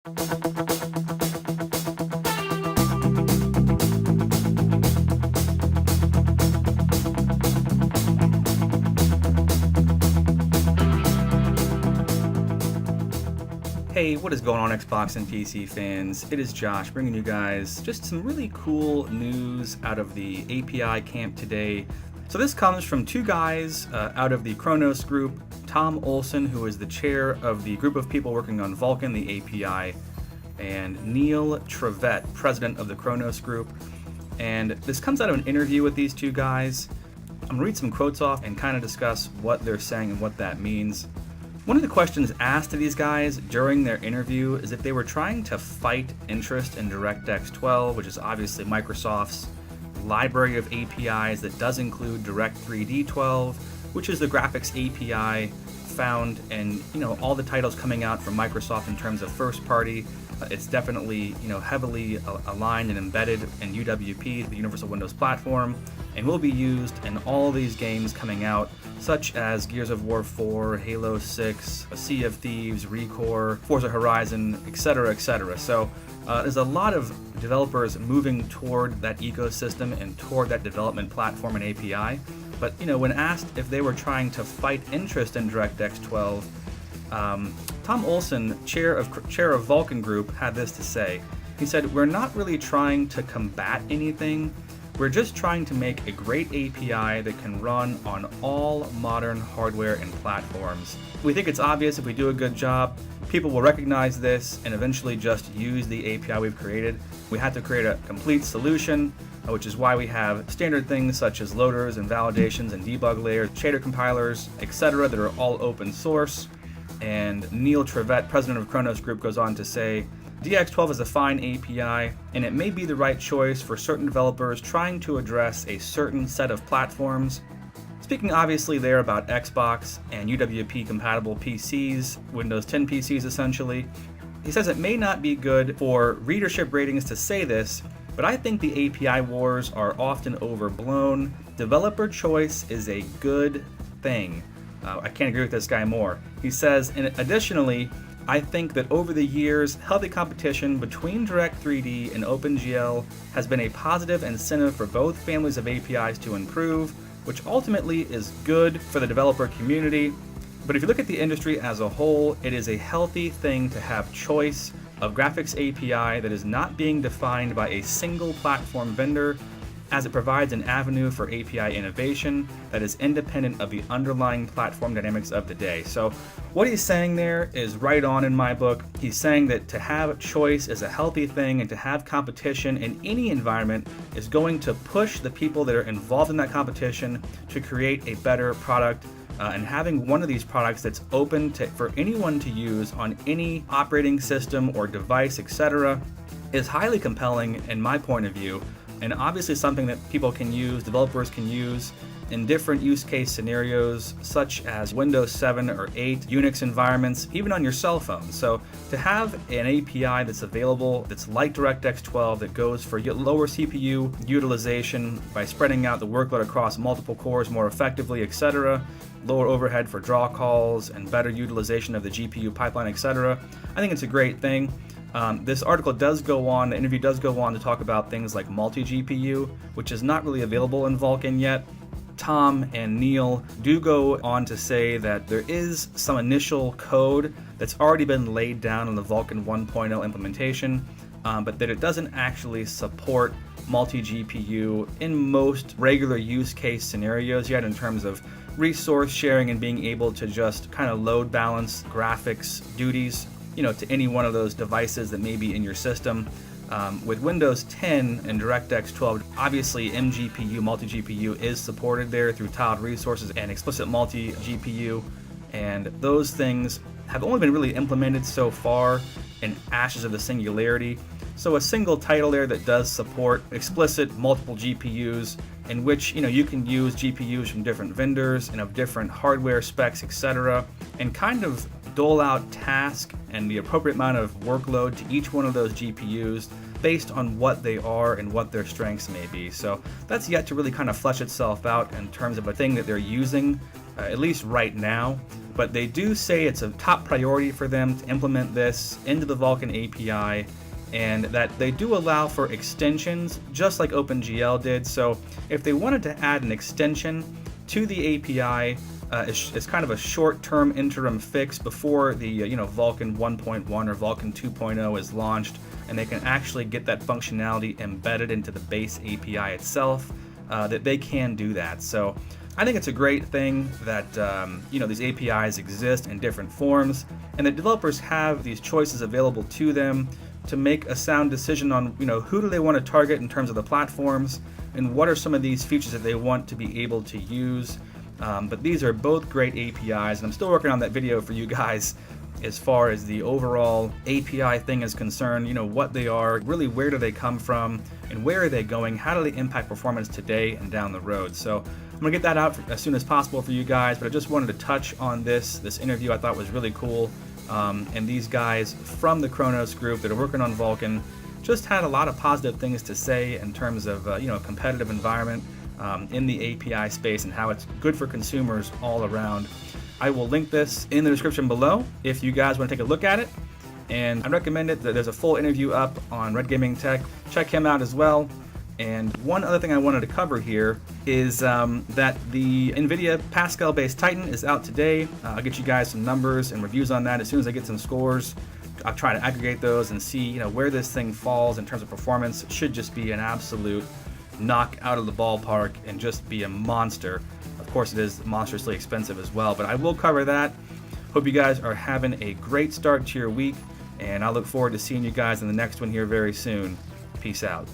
Hey, what is going on, Xbox and PC fans? It is Josh bringing you guys just some really cool news out of the API camp today. So this comes from two guys out of the Khronos group, Tom Olson, who is the chair of the group of people working on Vulkan, the API, and Neil Trevett, president of the Khronos group. And this comes out of an interview with these two guys. I'm going to read some quotes off and kind of discuss what they're saying and what that means. One of the questions asked to these guys during their interview is if they were trying to fight interest in Directx 12, which is obviously Microsoft's library of APIs that does include Direct3D 12, which is the graphics API found in all the titles coming out from Microsoft in terms of first party. It's definitely heavily aligned and embedded in UWP, the Universal Windows Platform, and will be used in all these games coming out, such as Gears of War 4, Halo 6, Sea of Thieves, ReCore, Forza Horizon, etc., etc. So there's a lot of developers moving toward that ecosystem and toward that development platform and API. But when asked if they were trying to fight interest in DirectX 12, Tom Olson, chair of Vulkan Group, had this to say. He said, "We're not really trying to combat anything. We're just trying to make a great API that can run on all modern hardware and platforms. We think it's obvious if we do a good job, people will recognize this and eventually just use the API we've created. We had to create a complete solution, which is why we have standard things such as loaders and validations and debug layers, shader compilers, etc. that are all open source." And Neil Trevett, president of Khronos Group, goes on to say, "DX12 is a fine API, and it may be the right choice for certain developers trying to address a certain set of platforms." Speaking obviously there about Xbox and UWP compatible PCs, Windows 10 PCs essentially, he says it may not be good for readership ratings to say this, but I think the API wars are often overblown. Developer choice is a good thing. I can't agree with this guy more. He says, and additionally, I think that over the years, healthy competition between Direct3D and OpenGL has been a positive incentive for both families of APIs to improve, which ultimately is good for the developer community. But if you look at the industry as a whole, it is a healthy thing to have choice of graphics API that is not being defined by a single platform vendor, as it provides an avenue for API innovation that is independent of the underlying platform dynamics of the day. So what he's saying there is right on in my book. He's saying that to have choice is a healthy thing, and to have competition in any environment is going to push the people that are involved in that competition to create a better product. And having one of these products that's open for anyone to use on any operating system or device, etc., is highly compelling in my point of view. And obviously something that people can use, developers can use in different use case scenarios, such as Windows 7 or 8, Unix environments, even on your cell phone. So to have an API that's available, that's like DirectX 12, that goes for lower CPU utilization by spreading out the workload across multiple cores more effectively, etc., lower overhead for draw calls, and better utilization of the GPU pipeline, etc., I think it's a great thing. This article does go on, the interview does go on to talk about things like multi-GPU, which is not really available in Vulkan yet. Tom and Neil do go on to say that there is some initial code that's already been laid down in the Vulkan 1.0 implementation, but that it doesn't actually support multi-GPU in most regular use case scenarios yet, in terms of resource sharing and being able to just kind of load balance graphics duties to any one of those devices that may be in your system. With Windows 10 and DirectX 12, obviously MGPU, multi-GPU is supported there through tiled resources and explicit multi-GPU, and those things have only been really implemented so far in Ashes of the Singularity. So a single title there that does support explicit multiple GPUs, in which you can use GPUs from different vendors and of different hardware specs, etc., and kind of dole out task and the appropriate amount of workload to each one of those GPUs based on what they are and what their strengths may be. So that's yet to really kind of flesh itself out in terms of a thing that they're using at least right now. But they do say it's a top priority for them to implement this into the Vulkan API, and that they do allow for extensions just like OpenGL did. So if they wanted to add an extension to the API, it's kind of a short-term interim fix before the Vulkan 1.1 or Vulkan 2.0 is launched, and they can actually get that functionality embedded into the base API itself, that they can do that. So I think it's a great thing that these APIs exist in different forms, and that developers have these choices available to them to make a sound decision on who do they want to target in terms of the platforms, and what are some of these features that they want to be able to use. But these are both great APIs, and I'm still working on that video for you guys as far as the overall API thing is concerned. What they are, really where do they come from, and where are they going, how do they impact performance today and down the road. So I'm gonna get that out as soon as possible for you guys, but I just wanted to touch on this interview. I thought was really cool, and these guys from the Khronos group that are working on Vulkan just had a lot of positive things to say in terms of a competitive environment in the API space and how it's good for consumers all around. I will link this in the description below if you guys want to take a look at it, and I recommend it. There's a full interview up on Red Gaming Tech. Check him out as well. And one other thing I wanted to cover here is that the NVIDIA Pascal-based Titan is out today. I'll get you guys some numbers and reviews on that as soon as I get some scores. I'll try to aggregate those and see where this thing falls in terms of performance. It should just be an absolute knock out of the ballpark and just be a monster. Of course, it is monstrously expensive as well, but I will cover that. Hope you guys are having a great start to your week, and I look forward to seeing you guys in the next one here very soon. Peace out.